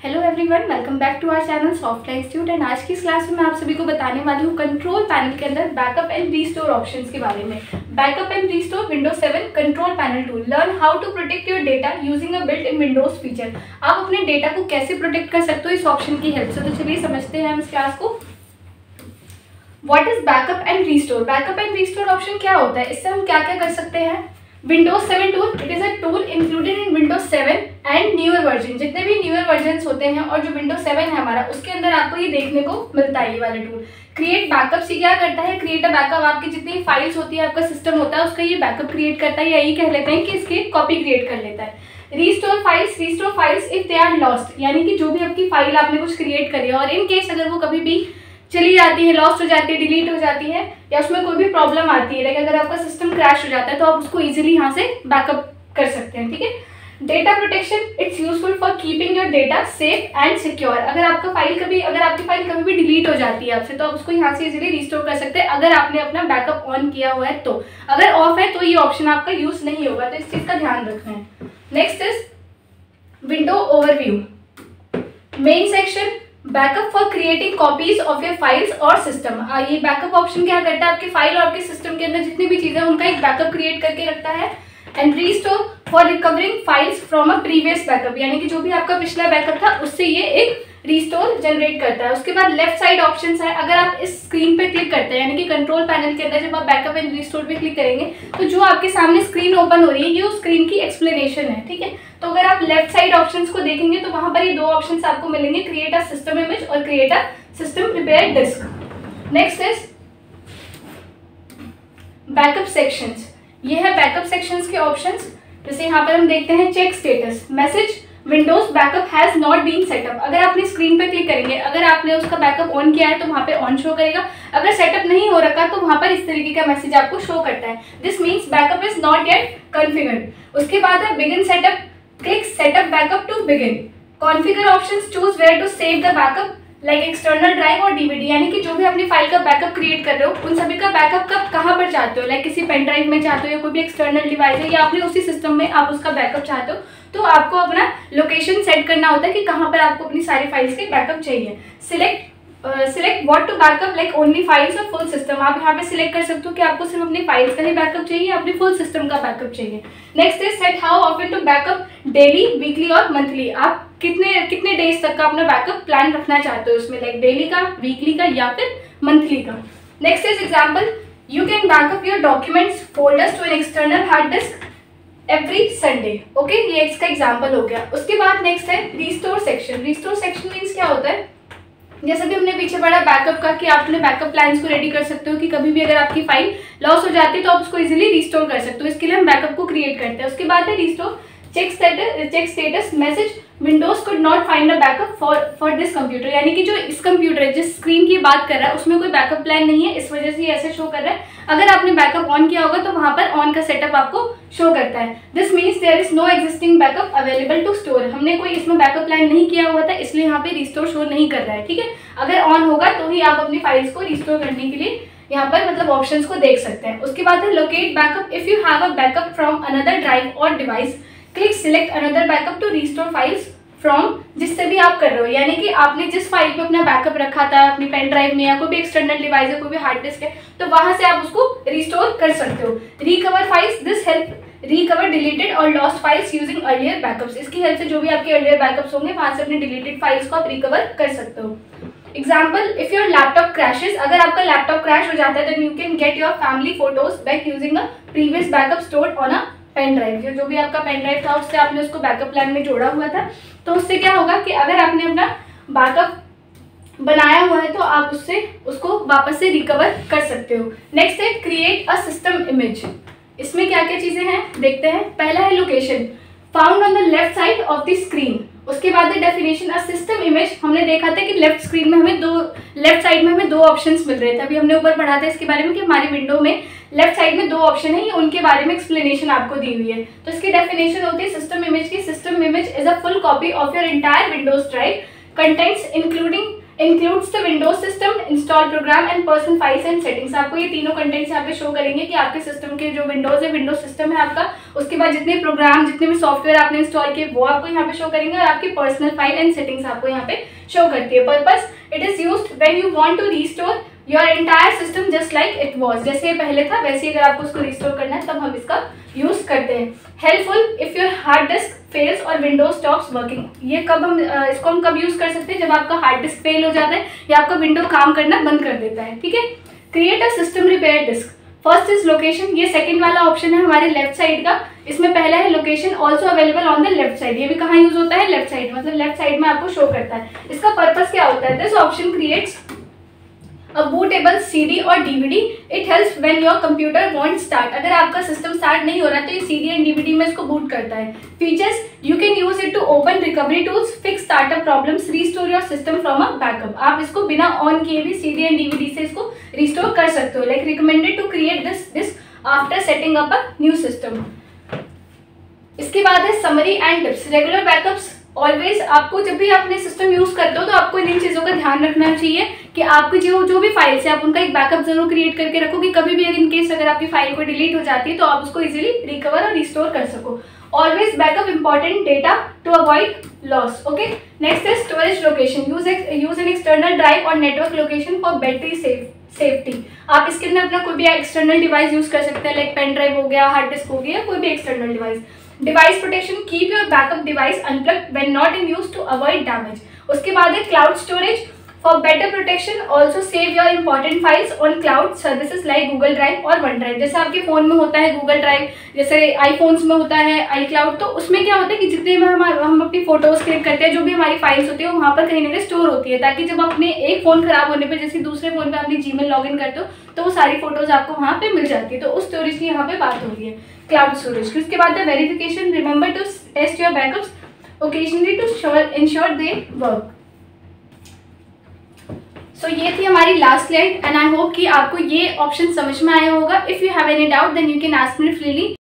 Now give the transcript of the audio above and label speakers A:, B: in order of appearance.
A: Hello everyone, welcome back to our channel software institute. And आज की इस class में मैं आप सभी को बताने वाली हूँ कंट्रोल पैनल के अंदर बैकअप एंड रीस्टोर ऑप्शंस के बारे में। Backup and restore Windows 7 control panel tool. Learn how to protect your data using a built in Windows feature. आप अपने डेटा को कैसे प्रोटेक्ट कर सकते हो इस ऑप्शन की हेल्प से। तो चलिए समझते हैं हम इस क्लास को। What is backup and restore? Backup and restore option क्या होता है, इससे हम क्या क्या कर सकते हैं? Windows 7 tool, it is a tool included in Windows 7 and newer version. जितने भी न्यूअर वर्जन होते हैं और जो विंडोज 7 है हमारा, उसके अंदर आपको ये देखने को मिलता है ये वाला टूल। क्रिएट बैकअप से क्या करता है? क्रिएट अ बैकअप, आपकी जितनी फाइल्स होती है, आपका सिस्टम होता है, उसका ये बैकअप क्रिएट करता है, या यही कह लेते हैं कि इसकी कॉपी क्रिएट कर लेता है। Restore files if they are lost, यानी कि जो भी आपकी फाइल आपने कुछ क्रिएट करी है और इन केस अगर वो कभी भी चली जाती है, लॉस्ट हो जाती है, डिलीट हो जाती है, या उसमें कोई भी प्रॉब्लम आती है, लाइक अगर आपका सिस्टम क्रैश हो जाता है, तो आप उसको इजीली यहाँ से बैकअप कर सकते हैं। ठीक है। Data protection, it's useful for keeping your data safe and secure. अगर आपकी फाइल कभी भी डिलीट हो जाती है आपसे, तो आप उसको यहाँ से इजीली रिस्टोर कर सकते हैं अगर आपने अपना बैकअप ऑन किया हुआ है। तो अगर ऑफ है तो ये ऑप्शन आपका यूज नहीं होगा, तो इस चीज का ध्यान रखना है। Next is window overview. Main section, backup for creating copies of your files और सिस्टम। ये बैकअप ऑप्शन क्या करता है? आपकी फाइल और आपके सिस्टम के अंदर जितनी भी चीजें हैं उनका एक बैकअप क्रिएट करके रखता है। And restore for recovering files from a previous backup, यानी कि जो भी आपका पिछला बैकअप था उससे ये एक रीस्टोर जनरेट करता है। उसके बाद लेफ्ट साइड ऑप्शंस है। अगर आप इस स्क्रीन पे क्लिक करते हैं, यानी कि कंट्रोल पैनल के अंदर जब आप बैकअप एंड रीस्टोर पे क्लिक करेंगे, तो जो आपके सामने स्क्रीन ओपन हो रही है ये उस स्क्रीन की एक्सप्लेनेशन है। ठीक है। तो अगर आप लेफ्ट साइड ऑप्शंस को देखेंगे तो वहां पर ये दो ऑप्शंस आपको मिलेंगे, क्रिएट अ सिस्टम इमेज और create a system prepared disk. Next is backup sections. ये है बैकअप सेक्शंस के ऑप्शंस। जैसे यहाँ पर हम देखते हैं check status message, Windows backup has not been setup. अगर आपने स्क्रीन पे क्लिक करेंगे, अगर आपने उसका बैकअप ऑन किया है तो वहां पे ऑन शो करेगा, अगर सेटअप नहीं हो रखा तो वहां पर इस तरीके का मैसेज आपको शो करता है, this means backup is not yet configured. उसके बाद है begin setup, click setup backup to begin. Configure options, choose where to save the backup like external drive और डीवीडी, यानी कि जो भी अपनी फाइल का बैकअप क्रिएट कर रहे हो उन सभी का बैकअप कब कहाँ पर चाहते हो, लाइक किसी पेन ड्राइव में चाहते हो या कोई भी एक्सटर्नल डिवाइस है, या आपने उसी सिस्टम में आप उसका बैकअप चाहते हो, तो आपको अपना लोकेशन सेट करना होता है कि कहाँ पर आपको अपनी सारी फाइल्स के बैकअप चाहिए। Select what to backup like only files और फुल सिस्टम। आप यहाँ पे सिलेक्ट कर सकते हो कि आपको सिर्फ अपनी फाइल्स का ही बैकअप चाहिए या अपनी फुल सिस्टम का बैकअप चाहिए। Next is set how often to backup, daily, weekly और मंथली। आप कितने डेज तक का अपना बैकअप प्लान रखना चाहते हो इसमें, लाइक डेली का, वीकली का या फिर मंथली का। Next is example, you can backup your documents folders to an external hard disk every Sunday. Okay, ये इसका एग्जाम्पल हो गया। उसके बाद नेक्स्ट है restore section. Restore section means क्या होता है? जैसा कि हमने पीछे पढ़ा बैकअप का कि आप अपने बैकअप प्लान्स को रेडी कर सकते हो कि कभी भी अगर आपकी फाइल लॉस हो जाती है तो आप उसको इजीली रिस्टोर कर सकते हो। इसके लिए हम बैकअप को क्रिएट करते हैं। उसके बाद है restore check status message, Windows could not find a backup for this computer, यानी कि जो इस कंप्यूटर जिस स्क्रीन की बात कर रहा है उसमें कोई बैकअप प्लान नहीं है, इस वजह से ऐसे शो कर रहा है। अगर आपने बैकअप ऑन किया होगा तो वहां पर ऑन का सेटअप आपको शो करता है। This means there is no existing backup available to store. हमने कोई इसमें बैकअप प्लान नहीं किया हुआ था, इसलिए यहाँ पे रिस्टोर शो नहीं कर रहा है। ठीक है। अगर ऑन होगा तो ही आप अपनी फाइल्स को रिस्टोर करने के लिए यहाँ पर मतलब ऑप्शंस को देख सकते हैं। उसके बाद है locate backup, if you have a backup from another drive और device, click select another backup to restore files from, जिससे भी आप कर रहे हो, यानी कि आपने जिस फाइल पे अपना बैकअप रखा था अपनी पेन ड्राइव में या कोई भी एक्सटर्नल डिवाइस है, कोई भी हार्ड डिस्क है, तो वहां से आप उसको रिस्टोर कर सकते हो। Recover files, this help recover deleted और lost files using earlier backups. इसकी हेल्प से जो भी आपके अर्लियर बैकअप्स होंगे वहां से अपने डिलीटेड फाइल्स को आप रिकवर कर सकते हो। Example, if your laptop crashes, अगर आपका लैपटॉप क्रैश हो जाता है then you can get your family photos back using a previous backup stored on a pen drive. जो भी आपका पेन ड्राइव था उससे आपने उसको बैकअप प्लान में जोड़ा हुआ था, तो उससे क्या होगा कि अगर आपने अपना बैकअप बनाया हुआ है तो आप उसको वापस से रिकवर कर सकते हो। नेक्स्ट है क्रिएट अ सिस्टम इमेज। इसमें क्या क्या चीजें हैं देखते हैं। पहला है location, found on the left side of the screen. उसके बाद है डेफिनेशन, अ सिस्टम इमेज। हमने देखा था कि लेफ्ट साइड में हमें दो ऑप्शंस मिल रहे थे। अभी हमने ऊपर पढ़ा था इसके बारे में कि हमारी विंडो में लेफ्ट साइड में दो ऑप्शन है, ये उनके बारे में एक्सप्लेनेशन आपको दी हुई है। तो इसकी डेफिनेशन होती है सिस्टम इमेज की, system image is a full copy of your entire Windows drive contents including includes the Windows system, install program and personal files and settings. आपको ये तीनों कंटेंट्स यहाँ पे शो करेंगे कि आपके सिस्टम के जो विंडोज है, विंडोज सिस्टम है आपका, उसके बाद जितने प्रोग्राम, जितने भी सॉफ्टवेयर आपने इंस्टॉल किए वो आपको यहाँ पे शो करेंगे, और आपकी पर्सनल फाइल एंड सेटिंग्स आपको यहाँ पे शो करती है। Purpose, it is used when you want to restore your entire system just like it was, जैसे ये पहले था वैसे अगर आपको उसको रिस्टोर करना है तब हम इसका यूज करते हैं। Helpful if your hard disk fails और विंडोज स्टॉप्स वर्किंग, ये कब हम इसको हम कब यूज कर सकते हैं, जब आपका हार्ड डिस्क फेल हो जाता है या आपका विंडो काम करना बंद कर देता है, ठीक है। Create a system repair disk, first is location, ये सेकंड वाला ऑप्शन है हमारे लेफ्ट साइड का, इसमें पहला है location also available on the left side, ये भी कहाँ यूज होता है, लेफ्ट साइड, मतलब लेफ्ट साइड में आपको शो करता है। इसका पर्पस क्या होता है, this option creates a bootable CD और DVD, it helps when your computer won't start, अगर आपका सिस्टम स्टार्ट नहीं हो रहा है तो ये CD एंड DVD में इसको बूट करता है। Features, you can use it to open recovery tools, fix startup problems, restore your system from a backup, आप इसको बिना ऑन किए भी CD एंड DVD से इसको रिस्टोर कर सकते हो। Like recommended to create this after setting up a new system. इसके बाद है summary and tips, regular backups. Always आपको जब भी अपने सिस्टम यूज करते हो तो आपको इन चीज़ों का ध्यान रखना चाहिए कि आपकी जो भी फाइल्स है आप उनका एक बैकअप जरूर क्रिएट करके रखो कि कभी भी इन केस अगर आपकी फाइल को डिलीट हो जाती है तो आप उसको इजीली रिकवर और रिस्टोर कर सको। Always backup important data to avoid loss. Okay, next है storage location, use an external drive और network location for battery safety. आप इसके अंदर अपना कोई भी एक्सटर्नल डिवाइस यूज कर सकते हैं, लाइक पेन ड्राइव हो गया, हार्ड डिस्क हो गया, कोई भी external device. Device protection, keep your backup device unplugged when not in use to avoid damage. उसके बाद है cloud storage, for better protection also save your important files on cloud services like Google Drive और OneDrive. जैसे आपके phone में होता है Google drive, जैसे आईफोन्स में होता है आई क्लाउड, तो उसमें क्या होता है कि जितने में हम अपनी फोटोज क्लिक करते हैं, जो भी हमारी फाइल्स होती है वो वहाँ पर कहीं ना कहीं स्टोर होती है, ताकि जब अपने एक फोन खराब होने पर जैसे दूसरे फोन पर अपनी जीमेल लॉग इन करते हो तो वो सारी फोटोज आपको वहाँ पे मिल जाती है। तो उस स्टोरेज की यहाँ पे बात हो रही है, क्लाउड स्टोरेज। उसके बाद है verification, remember to test your backups occasionally to ensure they work. So ये थी हमारी last slide and I hope कि आपको ये ऑप्शन समझ में आया होगा। If you have any doubt then you can ask me freely.